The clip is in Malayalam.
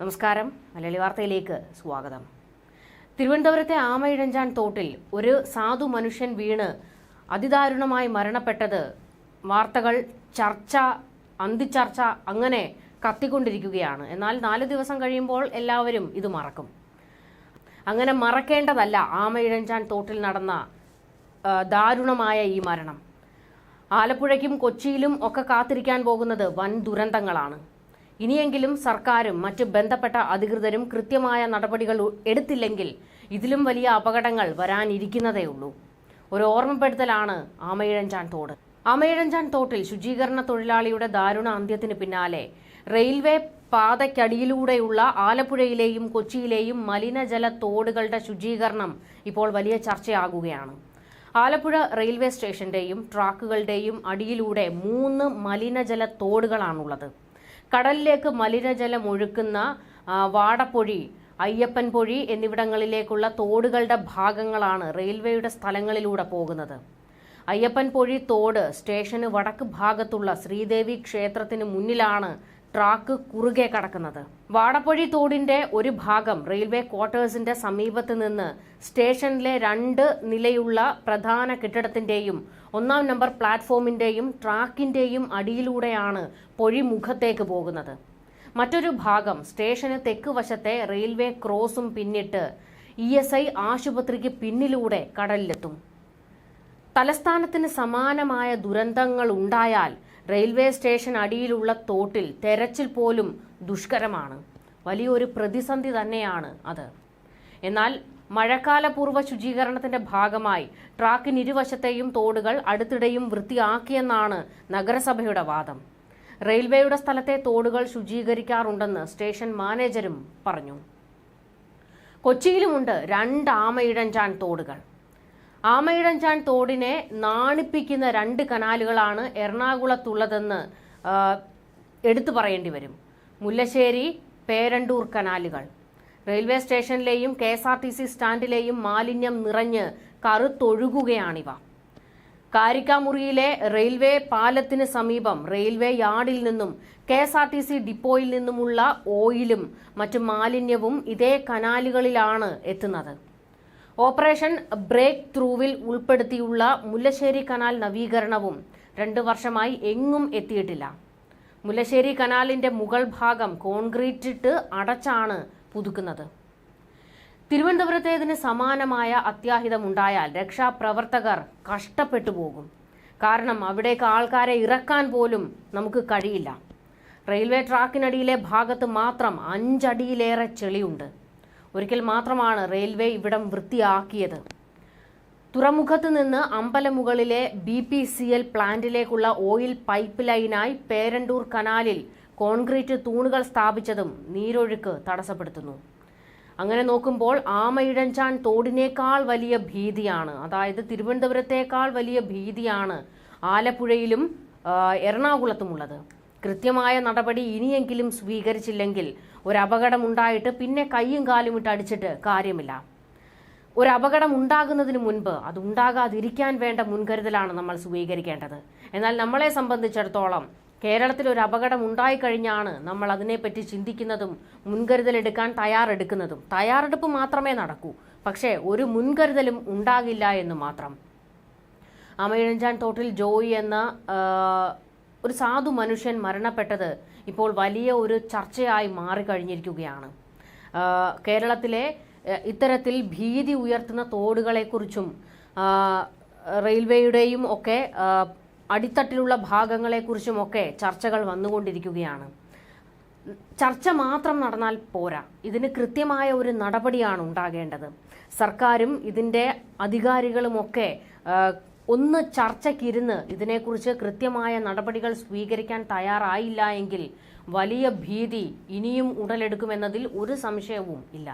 നമസ്കാരം. മലയാളി വാർത്തയിലേക്ക് സ്വാഗതം. തിരുവനന്തപുരത്തെ ആമയിഴഞ്ചാൻ തോട്ടിൽ ഒരു സാധു മനുഷ്യൻ വീണ് അതിദാരുണമായി മരണപ്പെട്ടത് വാർത്തകൾ, ചർച്ച, അന്തിച്ചർച്ച അങ്ങനെ കത്തിക്കൊണ്ടിരിക്കുകയാണ്. എന്നാൽ 4 ദിവസം കഴിയുമ്പോൾ എല്ലാവരും ഇത് മറക്കും. അങ്ങനെ മറക്കേണ്ടതല്ല ആമയിഴഞ്ചാൻ തോട്ടിൽ നടന്ന ദാരുണമായ ഈ മരണം. ആലപ്പുഴയ്ക്കും കൊച്ചിയിലും ഒക്കെ കാത്തിരിക്കാൻ പോകുന്നത് വൻ ദുരന്തങ്ങളാണ്. ഇനിയെങ്കിലും സർക്കാരും മറ്റ് ബന്ധപ്പെട്ട അധികൃതരും കൃത്യമായ നടപടികൾ എടുത്തില്ലെങ്കിൽ ഇതിലും വലിയ അപകടങ്ങൾ വരാനിരിക്കുന്നതേയുള്ളൂ. ഒരു ഓർമ്മപ്പെടുത്തലാണ് ആമയിഴഞ്ചാൻ തോട്. ആമയിഴഞ്ചാൻ തോട്ടിൽ ശുചീകരണ തൊഴിലാളിയുടെ ദാരുണ അന്ത്യത്തിന് പിന്നാലെ റെയിൽവേ പാതയ്ക്കടിയിലൂടെയുള്ള ആലപ്പുഴയിലെയും കൊച്ചിയിലെയും മലിനജല തോടുകളുടെ ശുചീകരണം ഇപ്പോൾ വലിയ ചർച്ചയാകുകയാണ്. ആലപ്പുഴ റെയിൽവേ സ്റ്റേഷന്റെയും ട്രാക്കുകളുടെയും അടിയിലൂടെ 3 മലിനജല തോടുകളാണുള്ളത്. കടലിലേക്ക് മലിനജലം ഒഴുക്കുന്ന വാടപ്പൊഴി, അയ്യപ്പൻ പൊഴി എന്നിവിടങ്ങളിലേക്കുള്ള തോടുകളുടെ ഭാഗങ്ങളാണ് റെയിൽവേയുടെ സ്ഥലങ്ങളിലൂടെ പോകുന്നത്. അയ്യപ്പൻ പൊഴി തോട് സ്റ്റേഷന് വടക്ക് ഭാഗത്തുള്ള ശ്രീദേവി ക്ഷേത്രത്തിന് മുന്നിലാണ് ട്രാക്ക് കുറുകെ കടക്കുന്നത്. വാടപ്പൊഴി തോടിന്റെ ഒരു ഭാഗം റെയിൽവേ ക്വാർട്ടേഴ്സിന്റെ സമീപത്ത് നിന്ന് സ്റ്റേഷനിലെ 2 നിലയുള്ള പ്രധാന കെട്ടിടത്തിന്റെയും 1-ാം നമ്പർ പ്ലാറ്റ്ഫോമിന്റെയും ട്രാക്കിന്റെയും അടിയിലൂടെയാണ് പൊഴി മുഖത്തേക്ക് പോകുന്നത്. മറ്റൊരു ഭാഗം സ്റ്റേഷന് തെക്ക് വശത്തെ റെയിൽവേ ക്രോസും പിന്നിട്ട് ESI ആശുപത്രിക്ക് പിന്നിലൂടെ കടലിലെത്തും. തലസ്ഥാനത്തിന് സമാനമായ ദുരന്തങ്ങൾ ഉണ്ടായാൽ റെയിൽവേ സ്റ്റേഷൻ അടിയിലുള്ള തോട്ടിൽ തെരച്ചിൽ പോലും ദുഷ്കരമാണ്. വലിയൊരു പ്രതിസന്ധി തന്നെയാണ് അത്. എന്നാൽ മഴക്കാലപൂർവ്വ ശുചീകരണത്തിന്റെ ഭാഗമായി ട്രാക്കിനിരുവശത്തെയും തോടുകൾ അടുത്തിടെയും വൃത്തിയാക്കിയെന്നാണ് നഗരസഭയുടെ വാദം. റെയിൽവേയുടെ സ്ഥലത്തെ തോടുകൾ ശുചീകരിക്കാറുണ്ടെന്ന് സ്റ്റേഷൻ മാനേജരും പറഞ്ഞു. കൊച്ചിയിലുമുണ്ട് 2 ആമയിഴഞ്ചാൻ തോടുകൾ. ആമയിഴഞ്ചാൻ തോടിനെ നാണിപ്പിക്കുന്ന 2 കനാലുകളാണ് എറണാകുളത്തുള്ളതെന്ന് എടുത്തു പറയേണ്ടി വരും. മുല്ലശ്ശേരി, പേരണ്ടൂർ കനാലുകൾ. റെയിൽവേ സ്റ്റേഷനിലെയും KSRTC സ്റ്റാൻഡിലെയും മാലിന്യം നിറഞ്ഞ് കറുത്തൊഴുകുകയാണിവ. കാരിക്കാമുറിയിലെ റെയിൽവേ പാലത്തിന് സമീപം റെയിൽവേ യാർഡിൽ നിന്നും KSRTC ഡിപ്പോയിൽ നിന്നുമുള്ള ഓയിലും മറ്റു മാലിന്യവും ഇതേ കനാലുകളിലാണ് എത്തുന്നത്. ഓപ്പറേഷൻ ബ്രേക്ക് ത്രൂവിൽ ഉൾപ്പെടുത്തിയുള്ള മുല്ലശ്ശേരി കനാൽ നവീകരണവും 2 വർഷമായി എങ്ങും എത്തിയിട്ടില്ല. മുല്ലശ്ശേരി കനാലിന്റെ മുകൾ ഭാഗം കോൺക്രീറ്റ് ഇട്ട് അടച്ചാണ് പുതുക്കുന്നത്. തിരുവനന്തപുരത്തേതിന് സമാനമായ അത്യാഹിതമുണ്ടായാൽ രക്ഷാപ്രവർത്തകർ കഷ്ടപ്പെട്ടു പോകും. കാരണം അവിടേക്ക് ആൾക്കാരെ ഇറക്കാൻ പോലും നമുക്ക് കഴിയില്ല. റെയിൽവേ ട്രാക്കിനടിയിലെ ഭാഗത്ത് മാത്രം 5 അടിയിലേറെ ചെളിയുണ്ട്. ഒരിക്കൽ മാത്രമാണ് റെയിൽവേ ഇവിടം വൃത്തിയാക്കിയത്. തുറമുഖത്ത് നിന്ന് അമ്പലമുകളിലെ BPCL പ്ലാന്റിലേക്കുള്ള ഓയിൽ പൈപ്പ് ലൈനായി പേരണ്ടൂർ കനാലിൽ കോൺക്രീറ്റ് തൂണുകൾ സ്ഥാപിച്ചതും നീരൊഴുക്ക് തടസ്സപ്പെടുത്തുന്നു. അങ്ങനെ നോക്കുമ്പോൾ ആമയിഴഞ്ചാൻ തോടിനേക്കാൾ വലിയ ഭീതിയാണ്, അതായത് തിരുവനന്തപുരത്തേക്കാൾ വലിയ ഭീതിയാണ് ആലപ്പുഴയിലും എറണാകുളത്തുമുള്ളത്. കൃത്യമായ നടപടി ഇനിയെങ്കിലും സ്വീകരിച്ചില്ലെങ്കിൽ ഒരു അപകടമുണ്ടായിട്ട് പിന്നെ കയ്യും കാലും ഇട്ട് അടിച്ചിട്ട് കാര്യമില്ല. ഒരു അപകടം ഉണ്ടാകുന്നതിന് മുൻപ് അത് ഉണ്ടാകാതിരിക്കാൻ വേണ്ട മുൻകരുതലാണ് നമ്മൾ സ്വീകരിക്കേണ്ടത്. എന്നാൽ നമ്മളെ സംബന്ധിച്ചിടത്തോളം കേരളത്തിൽ ഒരു അപകടം ഉണ്ടായിക്കഴിഞ്ഞാണ് നമ്മൾ അതിനെപ്പറ്റി ചിന്തിക്കുന്നതും മുൻകരുതലെടുക്കാൻ തയ്യാറെടുക്കുന്നതും. തയ്യാറെടുപ്പ് മാത്രമേ നടക്കൂ, പക്ഷേ ഒരു മുൻകരുതലും ഉണ്ടാകില്ല എന്ന് മാത്രം. ആമയിഴഞ്ചാൻ തോട്ടിൽ ജോയി എന്ന ഒരു സാധു മനുഷ്യൻ മരണപ്പെട്ടത് ഇപ്പോൾ വലിയ ഒരു ചർച്ചയായി മാറിക്കഴിഞ്ഞിരിക്കുകയാണ്. കേരളത്തിലെ ഇത്തരത്തിൽ ഭീതി ഉയർത്തുന്ന തോടുകളെക്കുറിച്ചും റെയിൽവേയുടെയും ഒക്കെ അടിത്തട്ടിലുള്ള ഭാഗങ്ങളെക്കുറിച്ചുമൊക്കെ ചർച്ചകൾ വന്നുകൊണ്ടിരിക്കുകയാണ്. ചർച്ച മാത്രം നടന്നാൽ പോരാ, ഇതിന് കൃത്യമായ ഒരു നടപടിയാണ് ഉണ്ടാകേണ്ടത്. സർക്കാരും ഇതിൻ്റെ അധികാരികളുമൊക്കെ ഒന്ന് ചർച്ചയ്ക്കിരുന്ന് ഇതിനെക്കുറിച്ച് കൃത്യമായ നടപടികൾ സ്വീകരിക്കാൻ തയ്യാറായില്ല എങ്കിൽ വലിയ ഭീതി ഇനിയും ഉടലെടുക്കുമെന്നതിൽ ഒരു സംശയവും ഇല്ല.